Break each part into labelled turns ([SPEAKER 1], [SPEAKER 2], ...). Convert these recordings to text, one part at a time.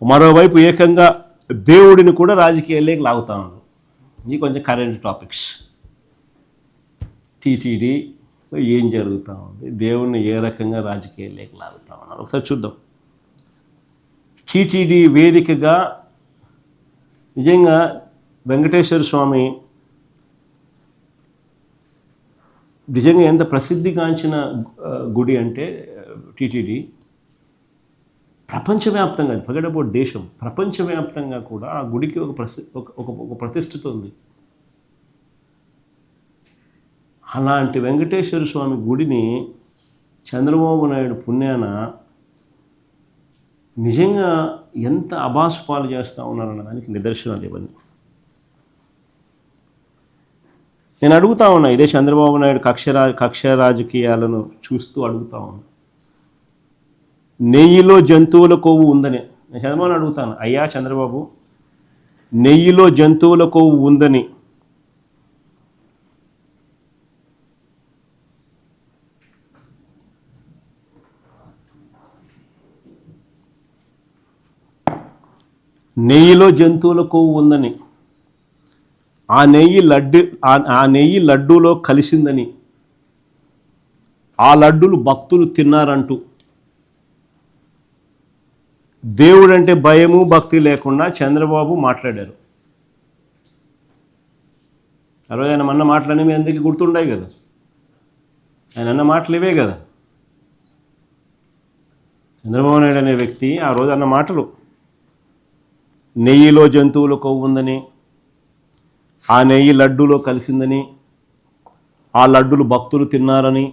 [SPEAKER 1] మరోవైపు ఏకంగా దేవుడిని కూడా రాజకీయాల్లోకి లాగుతా ఉన్నారు. ఇది కొంచెం కరెంట్ టాపిక్స్. టీటీడీ ఏం జరుగుతూ ఉంది, దేవుడిని ఏ రకంగా రాజకీయాల్లోకి లాగుతా ఉన్నారు ఒకసారి చూద్దాం. టీటీడీ వేదికగా నిజంగా వెంకటేశ్వర స్వామి నిజంగా ఎంత ప్రసిద్ధిగాంచిన గుడి అంటే టీటీడీ ప్రపంచవ్యాప్తంగా, ఫర్గెట్ అబౌట్ దేశం, ప్రపంచవ్యాప్తంగా కూడా ఆ గుడికి ఒక ప్రతిష్ఠిత ఉంది. అలాంటి వెంకటేశ్వర స్వామి గుడిని చంద్రబాబు నాయుడు పుణ్యాన నిజంగా ఎంత అబాసుపాలు చేస్తూ ఉన్నారన్న దానికి నిదర్శనాలు ఇవన్నీ. నేను అడుగుతా ఉన్నా, ఇదే చంద్రబాబు నాయుడు కక్ష రాజకీయాలను చూస్తూ అడుగుతా ఉన్నా, నెయ్యిలో జంతువుల కొవ్వు ఉందని నేను చంద్రబాబు అడుగుతాను. అయ్యా చంద్రబాబు, నెయ్యిలో జంతువుల కొవ్వు ఉందని ఆ నెయ్యి లడ్డూలో కలిసిందని, ఆ లడ్డూలు భక్తులు తిన్నారంటూ దేవుడంటే భయము భక్తి లేకుండా చంద్రబాబు మాట్లాడారు. ఆ రోజు ఆయన అన్న మాటలన్నీ మీ అందరికీ గుర్తుండాయి కదా. ఆయన అన్న మాటలు ఇవే కదా. చంద్రబాబు నాయుడు అనే వ్యక్తి ఆ రోజు అన్న మాటలు, నెయ్యిలో జంతువుల కొవ్వు ఉందని, ఆ నెయ్యి లడ్డూలో కలిసిందని, ఆ లడ్డూలు భక్తులు తిన్నారని,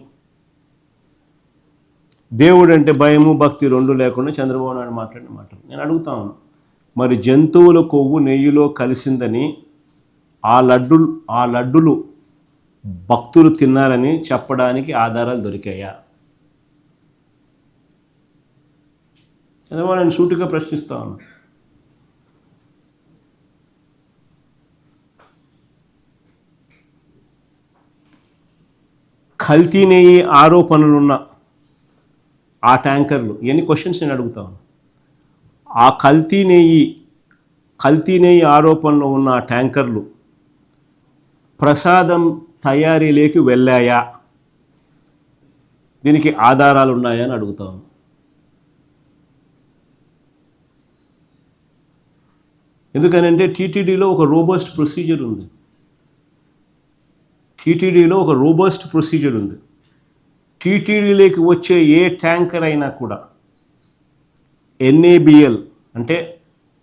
[SPEAKER 1] దేవుడు అంటే భయము భక్తి రెండు లేకుండా చంద్రబాబు నాయుడు మాట్లాడిన మాటలు. నేను అడుగుతాను, మరి జంతువుల కొవ్వు నెయ్యిలో కలిసిందని, ఆ లడ్డులు భక్తులు తిన్నారని చెప్పడానికి ఆధారాలు దొరికాయా? చంద్రబాబు నాయుడు సూటిగా ప్రశ్నిస్తా ఉన్నా. కల్తీ నెయ్యి ఆరోపణలున్న ఆ ట్యాంకర్లు, ఎన్ని క్వశ్చన్స్ నేను అడుగుతాను. ఆ కల్తీ నెయ్యి ఆరోపణలో ఉన్న ఆ ట్యాంకర్లు ప్రసాదం తయారీలోకి వెళ్ళాయా? దీనికి ఆధారాలు ఉన్నాయా అని అడుగుతాను. ఎందుకనంటే టీటీడీలో ఒక రోబస్ట్ ప్రొసీజర్ ఉంది. టీటీడీలోకి వచ్చే ఏ ట్యాంకర్ అయినా కూడా NABL అంటే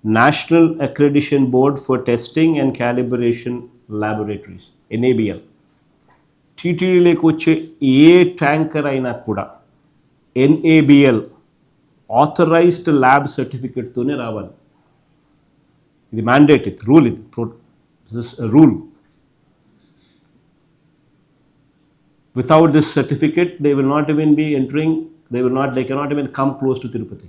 [SPEAKER 1] national accreditation board for testing and calibration laboratories, NABL, టీటీడీలోకి వచ్చే ఏ ట్యాంకర్ అయినా కూడా NABL ఆథరైజ్డ్ ల్యాబ్ సర్టిఫికేట్తోనే రావాలి. ఇది మ్యాండేట్, ఇది rule. Without this certificate, they will not even be entering, they cannot even come close to Tirupati.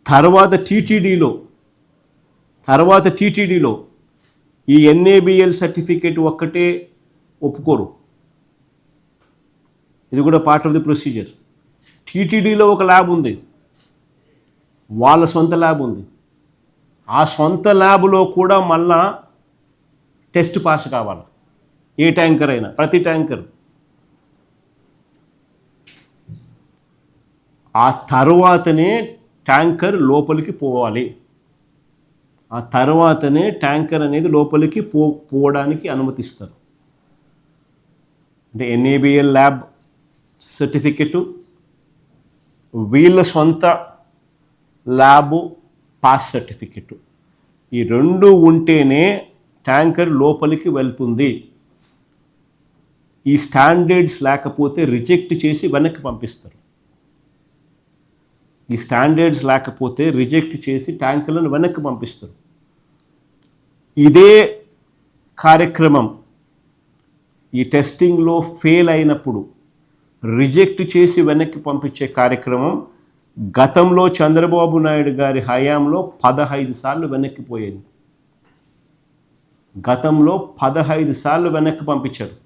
[SPEAKER 1] తర్వాత టీటీడీలో ఈ NABL certificate ఒక్కటే ఒప్పుకోరు. ఇది కూడా పార్ట్ ఆఫ్ ది ప్రొసీజర్. టీటీడీలో ఒక ల్యాబ్ ఉంది, వాళ్ళ సొంత ల్యాబ్ ఉంది. ఆ సొంత ల్యాబ్లో కూడా మళ్ళా టెస్ట్ పాస్ కావాలి. ఏ ట్యాంకర్ అయినా, ప్రతి ట్యాంకర్. ఆ తర్వాతనే ట్యాంకర్ లోపలికి పోవాలి. ఆ తర్వాతనే ట్యాంకర్ అనేది లోపలికి పోవడానికి అనుమతిస్తారు. అంటే NABL ల్యాబ్ సర్టిఫికెటు, వీళ్ళ సొంత ల్యాబు పాస్ సర్టిఫికెటు, ఈ రెండు ఉంటేనే ట్యాంకర్ లోపలికి వెళ్తుంది. ఈ స్టాండర్డ్స్ లేకపోతే రిజెక్ట్ చేసి వెనక్కి పంపిస్తారు. ట్యాంకర్లను వెనక్కి పంపిస్తారు. ఇదే కార్యక్రమం ఈ టెస్టింగ్లో ఫెయిల్ అయినప్పుడు రిజెక్ట్ చేసి వెనక్కి పంపించే కార్యక్రమం గతంలో చంద్రబాబు నాయుడు గారి హయాంలో 15 సార్లు వెనక్కిపోయేది. 15 సార్లు వెనక్కి పంపించారు.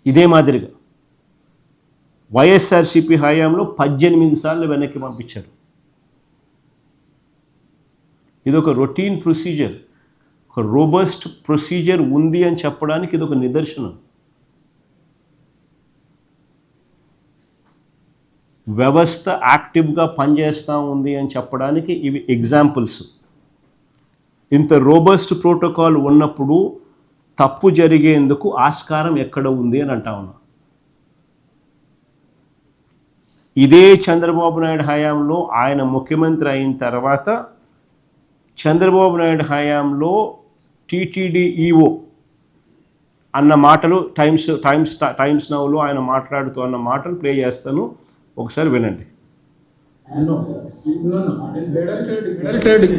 [SPEAKER 1] ఇదే మాదిరిగా వైఎస్ఆర్సీపీ హయాంలో 18 సార్లు వెనక్కి పంపించారు. ఇది ఒక రొటీన్ ప్రొసీజర్, ఒక రోబస్ట్ ప్రొసీజర్ ఉంది అని చెప్పడానికి ఇది ఒక నిదర్శనం. వ్యవస్థ యాక్టివ్గా పనిచేస్తూ ఉంది అని చెప్పడానికి ఇవి ఎగ్జాంపుల్స్. ఇంత రోబస్ట్ ప్రోటోకాల్ ఉన్నప్పుడు తప్పు జరిగేందుకు ఆస్కారం ఎక్కడ ఉంది అని అంటా ఉన్నా. ఇదే చంద్రబాబు నాయుడు హయాంలో ఆయన ముఖ్యమంత్రి అయిన తర్వాత చంద్రబాబు నాయుడు హయాంలో టీటీడీ ఈఓ అన్న మాటలు టైమ్స్ నౌలో ఆయన మాట్లాడుతూ అన్న మాటలు ప్లే చేస్తాను, ఒకసారి వినండి.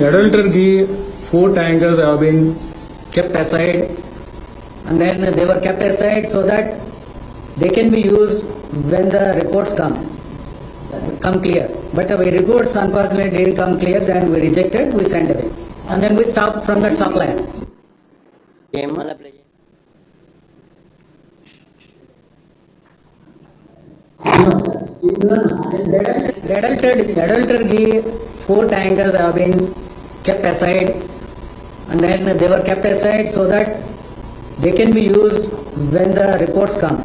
[SPEAKER 2] Adultery 4 tankers have been kept aside, and then they were kept aside so that they can be used when the reports come clear. But our reports unfortunately didn't come clear. Then we rejected, we sent away, and then we stopped from that supply. Adultery 4 tankers have been kept aside, and then they were kept aside so that they can be used when the reports come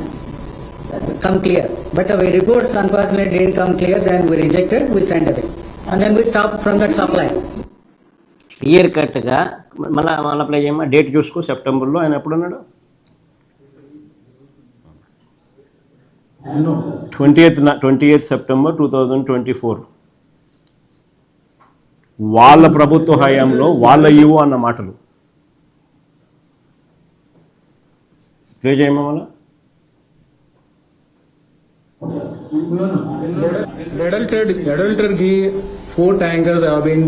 [SPEAKER 2] clear. But our reports unfortunately didn't come clear. Then we rejected, we sent away, and then we stopped from that supply.
[SPEAKER 3] Clear కట్గా మళ్ళీ play చేయమ్మా. Date చూసుకో, సెప్టెంబర్లో ఆయన ఎప్పుడు ఉన్నాడు?
[SPEAKER 1] 28th September 2024. వాళ్ళ ప్రభుత్వ హయాంలో వాళ్ళ ఈవో అన్న మాటలు ప్లే చేయమా మళ్ళా.
[SPEAKER 2] Adultery 4 tankers have been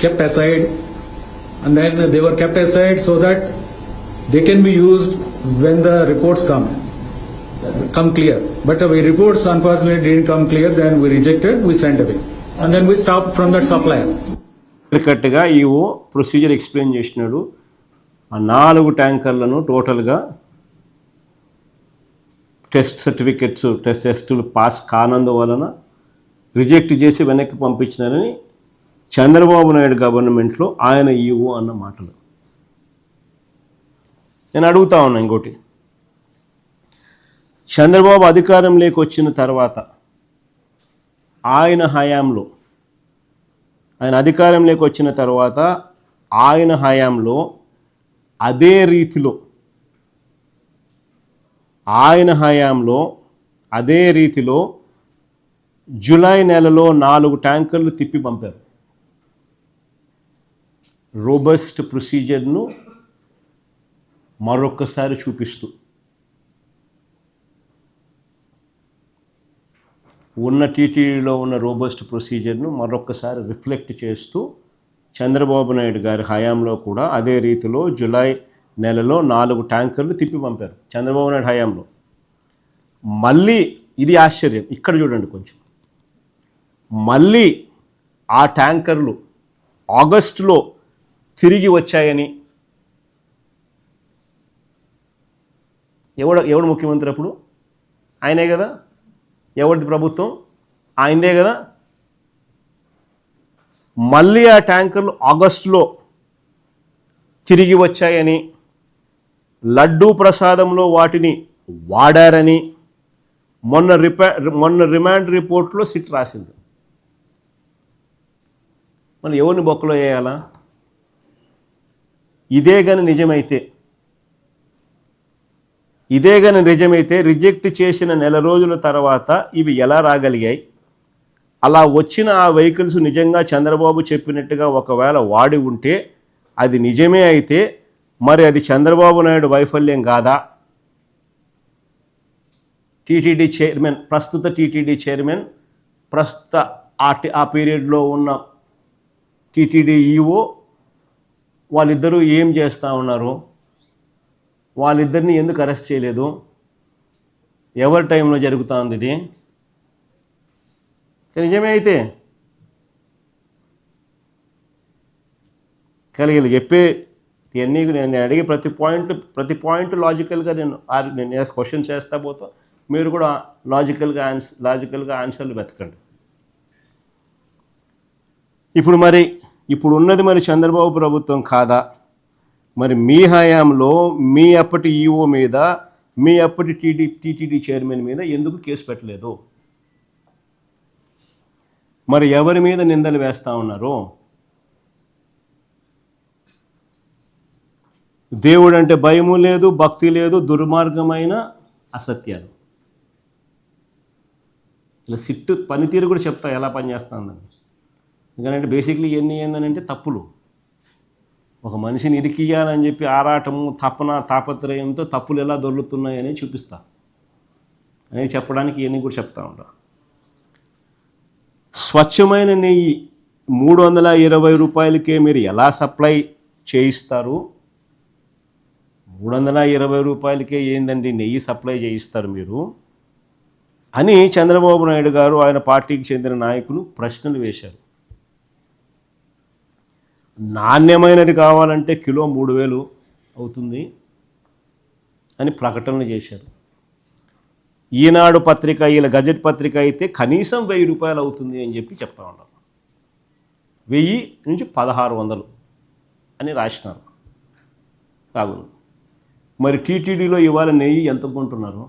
[SPEAKER 2] kept aside, and then they were kept aside so that they can be used when the reports come clear. But our reports unfortunately didn't come clear. Then we rejected, we sent away, and then we stopped from that supply.
[SPEAKER 1] కరెక్ట్గా EO procedure explain చేసినాడు. ఆ 4 ట్యాంకర్లను టోటల్గా టెస్టులు pass కానందువలన reject చేసి వెనక్కి పంపించినారని చంద్రబాబు నాయుడు గవర్నమెంట్లో ఆయన EO అన్న మాటలు. నేను అడుగుతా ఉన్నా ఇంకోటి, చంద్రబాబు అధికారంలోకి వచ్చిన తర్వాత ఆయన అధికారంలోకి వచ్చిన తర్వాత ఆయన హయాంలో అదే రీతిలో జూలై నెలలో 4 ట్యాంకర్లు తిప్పి పంపారు. రోబస్ట్ ప్రొసీజర్ను మరొక్కసారి చూపిస్తూ, ఉన్న టీటీడీలో ఉన్న రోబస్ట్ ప్రొసీజర్ను మరొక్కసారి రిఫ్లెక్ట్ చేస్తూ చంద్రబాబు నాయుడు గారి హయాంలో కూడా అదే రీతిలో జూలై నెలలో 4 ట్యాంకర్లు తిప్పి పంపారు చంద్రబాబు నాయుడు హయాంలో. మళ్ళీ ఇది ఆశ్చర్యం, ఇక్కడ చూడండి కొంచెం. మళ్ళీ ఆ ట్యాంకర్లు ఆగస్టులో తిరిగి వచ్చాయని ఎవడు ముఖ్యమంత్రి అప్పుడు? ఆయనే కదా. ఎవరిది ప్రభుత్వం? ఆయనదే కదా. మళ్ళీ ఆ ట్యాంకర్లు ఆగస్టులో తిరిగి వచ్చాయని, లడ్డూ ప్రసాదంలో వాటిని వాడారని మొన్న రిమాండ్ రిపోర్ట్లో సిట్ రాసింది. మళ్ళీ ఎవరిని బొక్కలో వేయాలా? ఇదే కానీ నిజమైతే రిజెక్ట్ చేసిన నెల రోజుల తర్వాత ఇవి ఎలా రాగలిగాయి? అలా వచ్చిన ఆ వెహికల్స్ నిజంగా చంద్రబాబు చెప్పినట్టుగా ఒకవేళ వాడి ఉంటే, అది నిజమే అయితే మరి అది చంద్రబాబు నాయుడు వైఫల్యం కాదా? ప్రస్తుత టీటీడీ చైర్మన్, ప్రస్తుత ఆ పీరియడ్లో ఉన్న టీటీడీ ఈఓ వాళ్ళిద్దరూ ఏం చేస్తూ ఉన్నారు? వాళ్ళిద్దరిని ఎందుకు అరెస్ట్ చేయలేదు? ఎవరి టైంలో జరుగుతూ ఉంది ఇది? నిజమే అయితే కలిగి చెప్పే ఇవన్నీ నేను అడిగే ప్రతి పాయింట్ లాజికల్గా నేను క్వశ్చన్స్ చేస్తా పోతా. మీరు కూడా లాజికల్గా ఆన్సర్లు వెతకండి. ఇప్పుడు ఉన్నది మరి చంద్రబాబు ప్రభుత్వం కాదా? మరి మీ హయాంలో మీ అప్పటి ఈఓ మీద, మీ అప్పటి టీటీడీ చైర్మన్ మీద ఎందుకు కేసు పెట్టలేదు? మరి ఎవరి మీద నిందలు వేస్తూ ఉన్నారు? దేవుడు అంటే భయము లేదు, భక్తి లేదు, దుర్మార్గమైన అసత్యాలు. ఇలా సిట్టు పనితీరు కూడా చెప్తా ఎలా పనిచేస్తుందని. ఎందుకంటే బేసిక్లీ ఇవన్నీ ఏంటంటే తప్పులు. ఒక మనిషిని ఇరికియాలని చెప్పి ఆరాటము, తపన, తాపత్రయంతో తప్పులు ఎలా దొరుకుతున్నాయని చూపిస్తా అనేది చెప్పడానికి ఇవన్నీ కూడా చెప్తా ఉంటా. స్వచ్ఛమైన నెయ్యి 320 రూపాయలకే మీరు ఎలా సప్లై చేయిస్తారు? 320 రూపాయలకే ఏందండి నెయ్యి సప్లై చేయిస్తారు మీరు అని చంద్రబాబు నాయుడు గారు ఆయన పార్టీకి చెందిన నాయకులు ప్రశ్నలు వేశారు. నాణ్యమైనది కావాలంటే కిలో 3000 అవుతుంది అని ప్రకటనలు చేశారు. ఈనాడు పత్రిక, ఇలా గజెట్ పత్రిక అయితే కనీసం 1000 రూపాయలు అవుతుంది అని చెప్పి చెప్తా ఉన్నారు. 1000 నుంచి 1600 అని రాసినారు కాగును. మరి టీటీడీలో ఇవాళ నెయ్యి ఎంత కొంటున్నారు?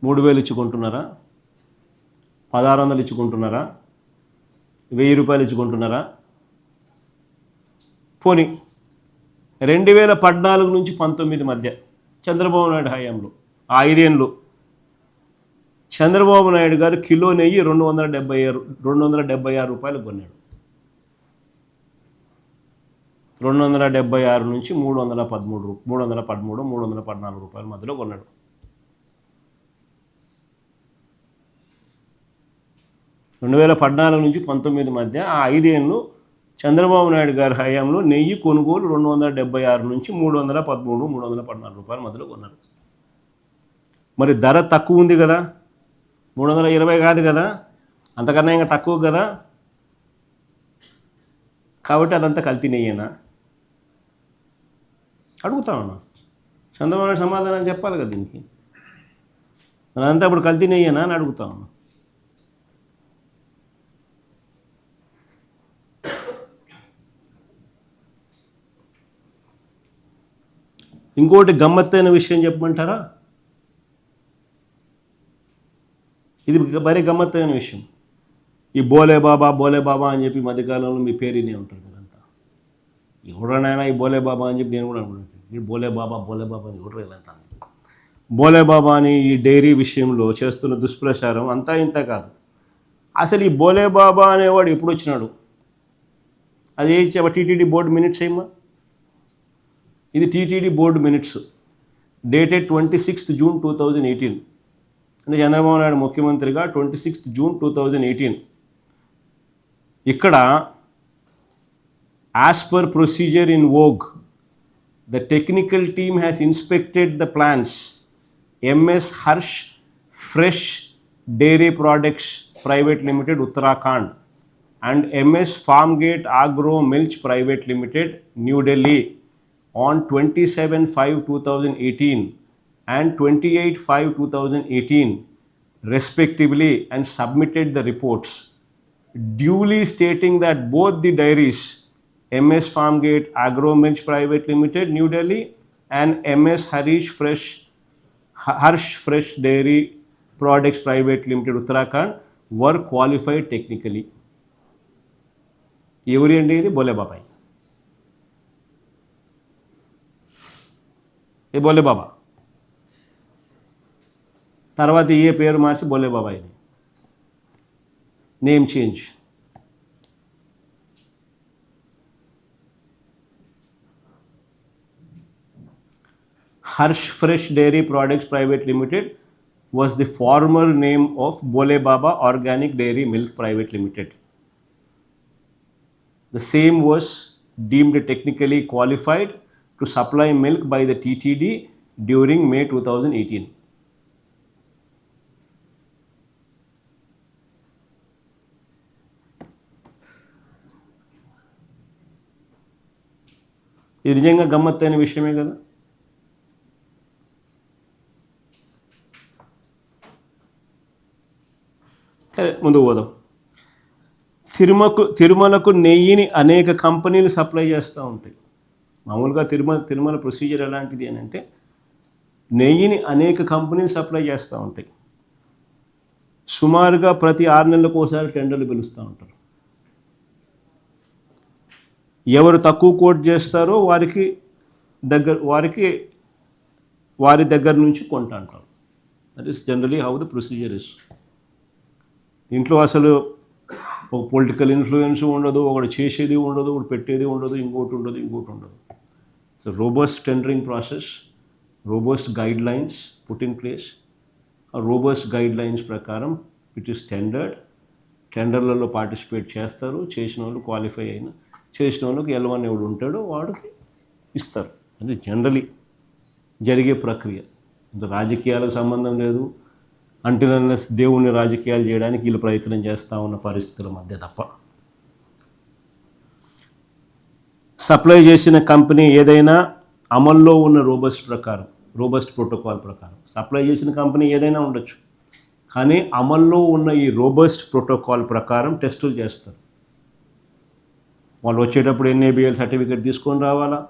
[SPEAKER 1] 3000 ఇచ్చుకుంటున్నారా? 1600 ఇచ్చుకుంటున్నారా? 1000 రూపాయలు ఇచ్చుకుంటున్నారా? పోనీ 2014 నుంచి 19 మధ్య చంద్రబాబు నాయుడు హయాంలో 5 ఏళ్ళు చంద్రబాబు నాయుడు గారు కిలో నెయ్యి 276 రూపాయలు కొన్నాడు. 276 నుంచి 313, 314 రూపాయల మధ్యలో కొన్నాడు. 2014 నుంచి 19 మధ్య ఆ 5 ఏళ్ళు చంద్రబాబు నాయుడు గారి హయాంలో నెయ్యి కొనుగోలు 276 నుంచి 313, 314 రూపాయల మధ్యలో కొన్నారు. మరి ధర తక్కువ ఉంది కదా, 320 కాదు కదా, అంతకన్నా ఇంకా తక్కువ కదా, కాబట్టి అదంతా కల్తీ నెయ్యేనా అడుగుతా ఉన్నా. చంద్రబాబు నాయుడు సమాధానం చెప్పాలి కదా దీనికి. అదంతా ఇప్పుడు కల్తీ నెయ్యేనా అని అడుగుతా ఉన్నా. ఇంకోటి గమ్మత్తైన విషయం చెప్పమంటారా? ఇది మరీ గమ్మత్తైన విషయం. ఈ బోలే బాబా అని చెప్పి మధ్యకాలంలో మీ పేరునే ఉంటారు మీరంతా. ఎవడనైనా ఈ బోలే బాబా అని చెప్పి నేను కూడా అనుకుంటాను. ఈ బోలే బాబా అని ఎవరు వెళ్ళంతా. బోలే బాబా అని ఈ డైరీ విషయంలో చేస్తున్న దుష్ప్రచారం అంతా ఇంత కాదు. అసలు ఈ బోలే బాబా అనేవాడు ఎప్పుడు వచ్చినాడు? అది టీటీడీ బోర్డు మినిట్స్ ఏమా? ఇది TTD board minutes dated 26th June 2018. అంటే చంద్రబాబు నాయుడు ముఖ్యమంత్రిగా 26th June 2018. ఇక్కడ as per procedure in vogue the technical team has inspected the plans MS Harsh fresh dairy products private limited Uttarakhand and MS Farmgate Agro Milch Private Limited New Delhi on 27/5/2018 and 28/5/2018 respectively, and submitted the reports duly stating that both the dairies MS Farmgate Agro Milch Private Limited New Delhi and MS Harsh Fresh Dairy Products Private Limited Uttarakhand were qualified technically. ఎవరి అండి ఇది? బోలే బాబాయ్. ఏ బోలే బాబా తర్వాత ఏ పేరు మార్చి బోలే బాబాయ్ని name change. Harsh fresh dairy products private limited was the former name of Bole Baba organic dairy milk private limited. The same was deemed technically qualified to supply milk by the TTD during May 2018. ఇది నిజంగా గమ్మత్తైన విషయమే కదా. సరే ముందుకు పోదాం. తిరుమలకు నెయ్యిని అనేక కంపెనీలు సప్లై చేస్తూ ఉంటాయి. మామూలుగా తిరుమల ప్రొసీజర్ ఎలాంటిది అని అంటే నెయ్యిని అనేక కంపెనీలు సప్లై చేస్తూ ఉంటాయి. సుమారుగా ప్రతి 6 నెలలకు ఒకసారి టెండర్లు పిలుస్తూ ఉంటారు. ఎవరు తక్కువ కోట్ చేస్తారో వారి దగ్గర నుంచి కొంటా అంటారు. That is generally how the procedure is. ఇంట్లో అసలు ఒక పొలిటికల్ ఇన్ఫ్లుయెన్స్ ఉండదు, ఒకటి చేసేది ఉండదు, ఒకటి పెట్టేది ఉండదు, ఇంకోటి ఉండదు. So robust tendering process, robust guide lines put in place. ఆ రోబస్ట్ గైడ్ లైన్స్ ప్రకారం ఇట్ ఈస్ టెండర్డ్. టెండర్లలో పార్టిసిపేట్ చేస్తారు. చేసిన వాళ్ళు క్వాలిఫై చేసిన వాళ్ళకి L1 ఎవడు ఉంటాడో వాడికి ఇస్తారు. అది జనరలీ జరిగే ప్రక్రియ. అంటే రాజకీయాలకు సంబంధం లేదు. అంటిన దేవుణ్ణి రాజకీయాలు చేయడానికి వీళ్ళు ప్రయత్నం చేస్తూ ఉన్న పరిస్థితుల మధ్య తప్ప. సప్లై చేసిన కంపెనీ ఏదైనా అమల్లో ఉన్న రోబస్ట్ ప్రోటోకాల్ ప్రకారం సప్లై చేసిన కంపెనీ ఏదైనా ఉండొచ్చు, కానీ అమల్లో ఉన్న ఈ రోబస్ట్ ప్రోటోకాల్ ప్రకారం టెస్టులు చేస్తారు. వాళ్ళు వచ్చేటప్పుడు NABL సర్టిఫికేట్ తీసుకొని రావాలా,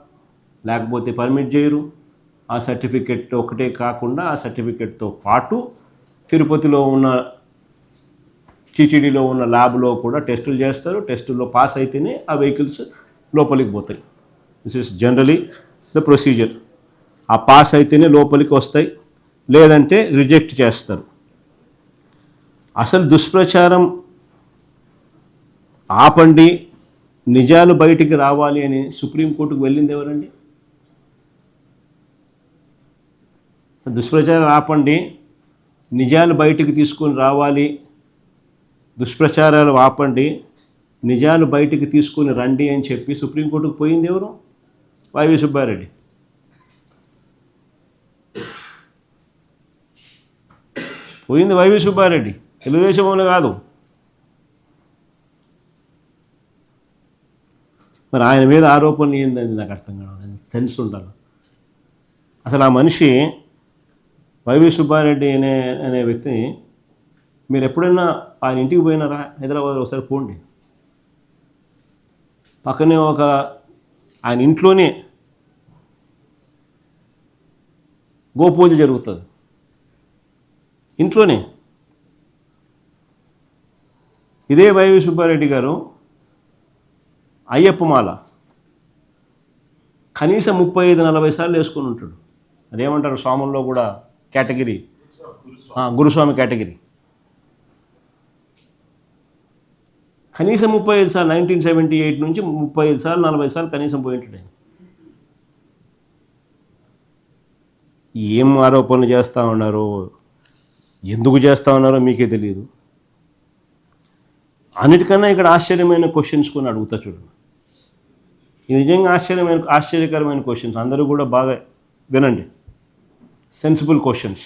[SPEAKER 1] లేకపోతే పర్మిట్ చేయరు. ఆ సర్టిఫికేట్ ఒకటే కాకుండా ఆ సర్టిఫికేట్తో పాటు తిరుపతిలో ఉన్న TTDలో ఉన్న ల్యాబ్లో కూడా టెస్టులు చేస్తారు. టెస్టుల్లో పాస్ అయితేనే ఆ వెహికల్స్ లోపలికి పోతాయి. This is generally the procedure. ఆ పాస్ అయితేనే లోపలికి వస్తాయి, లేదంటే రిజెక్ట్ చేస్తారు. అసలు దుష్ప్రచారం ఆపండి, నిజాలు బయటికి రావాలి అని సుప్రీంకోర్టుకు వెళ్ళింది ఎవరండి? దుష్ప్రచారం ఆపండి, నిజాలు బయటికి తీసుకొని రావాలి, దుష్ప్రచారాలు ఆపండి, నిజాలు బయటికి తీసుకొని రండి అని చెప్పి సుప్రీంకోర్టుకు పోయింది ఎవరు? వైవి సుబ్బారెడ్డి. పోయింది వైవి సుబ్బారెడ్డి, తెలుగుదేశం వాళ్ళు కాదు. మరి ఆయన మీద ఆరోపణలు ఏందని నాకు అర్థం కాదు. సెన్స్ ఉండాలి. అసలు ఆ మనిషి వైవి సుబ్బారెడ్డి అనే వ్యక్తిని మీరు ఎప్పుడైనా ఆయన ఇంటికి పోయినారా? హైదరాబాద్ ఒకసారి పోండి. పక్కనే ఆయన ఇంట్లోనే గోపూజ జరుగుతుంది. ఇంట్లోనే. ఇదే వైవి సుబ్బారెడ్డి గారు అయ్యప్ప మాల కనీసం 35-40 సార్లు వేసుకొని ఉంటాడు. అదేమంటారు స్వాముల్లో కూడా కేటగిరీ, గురుస్వామి కేటగిరీ. కనీసం 35 సార్లు 1978 నుంచి 35 సార్లు 40 సార్లు కనీసం పోయి ఉంటాడు ఆయన. ఏం ఆరోపణలు చేస్తూ ఉన్నారో, ఎందుకు చేస్తూ ఉన్నారో మీకే తెలియదు. అన్నిటికన్నా ఇక్కడ ఆశ్చర్యమైన క్వశ్చన్స్ కొన్ని అడుగుతా చూడండి. ఇది నిజంగా ఆశ్చర్యకరమైన క్వశ్చన్స్. అందరూ కూడా బాగా వినండి. Sensible questions.